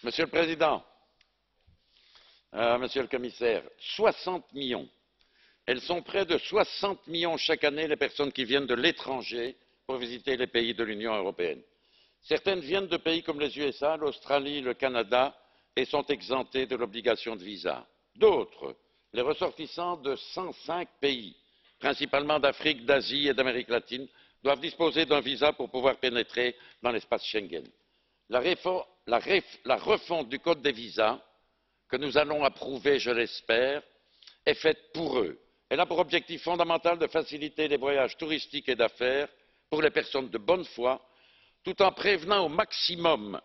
Monsieur le Président, Monsieur le Commissaire, 60 millions. Elles sont près de 60 millions chaque année les personnes qui viennent de l'étranger pour visiter les pays de l'Union européenne. Certaines viennent de pays comme les USA, l'Australie, le Canada et sont exemptées de l'obligation de visa. D'autres, les ressortissants de 105 pays, principalement d'Afrique, d'Asie et d'Amérique latine, doivent disposer d'un visa pour pouvoir pénétrer dans l'espace Schengen. La refonte du code des visas, que nous allons approuver, je l'espère, est faite pour eux. Elle a pour objectif fondamental de faciliter les voyages touristiques et d'affaires pour les personnes de bonne foi, tout en prévenant au maximum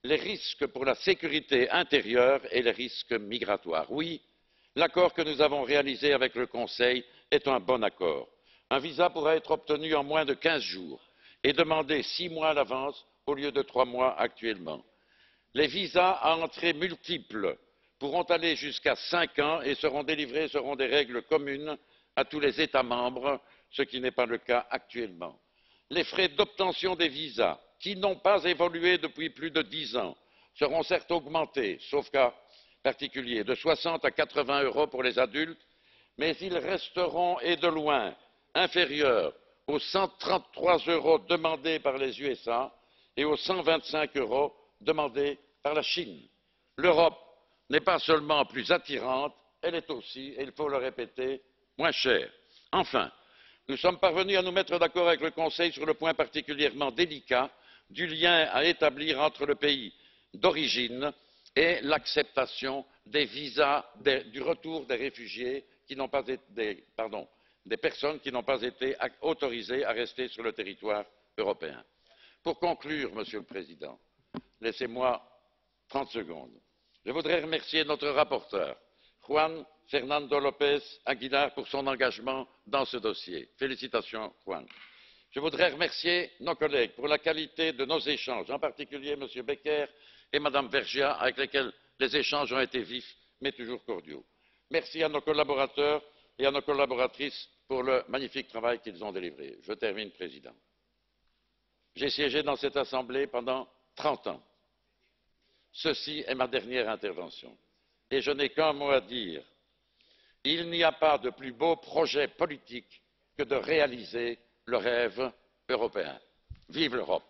les risques pour la sécurité intérieure et les risques migratoires. Oui, l'accord que nous avons réalisé avec le Conseil est un bon accord. Un visa pourra être obtenu en moins de 15 jours et demandé 6 mois à l'avance au lieu de 3 mois actuellement. Les visas à entrées multiples pourront aller jusqu'à 5 ans et seront délivrés selon des règles communes à tous les États membres, ce qui n'est pas le cas actuellement. Les frais d'obtention des visas, qui n'ont pas évolué depuis plus de 10 ans, seront certes augmentés, sauf cas particulier, de 60 à 80 euros pour les adultes, mais ils resteront, et de loin, inférieurs aux 133 euros demandés par les USA et aux 125 euros demandés par la Chine. L'Europe n'est pas seulement plus attirante, elle est aussi, et il faut le répéter, moins chère. Enfin, nous sommes parvenus à nous mettre d'accord avec le Conseil sur le point particulièrement délicat du lien à établir entre le pays d'origine et l'acceptation des visas du retour des réfugiés qui n'ont pas été, des personnes qui n'ont pas été autorisées à rester sur le territoire européen. Pour conclure, Monsieur le Président, laissez-moi 30 secondes. Je voudrais remercier notre rapporteur, Juan Fernando López Aguilar, pour son engagement dans ce dossier. Félicitations, Juan. Je voudrais remercier nos collègues pour la qualité de nos échanges, en particulier M. Becker et Mme Vergiat, avec lesquels les échanges ont été vifs, mais toujours cordiaux. Merci à nos collaborateurs et à nos collaboratrices pour le magnifique travail qu'ils ont délivré. Je termine, Président. J'ai siégé dans cette Assemblée pendant 30 ans. Ceci est ma dernière intervention. Et je n'ai qu'un mot à dire. Il n'y a pas de plus beau projet politique que de réaliser le rêve européen. Vive l'Europe!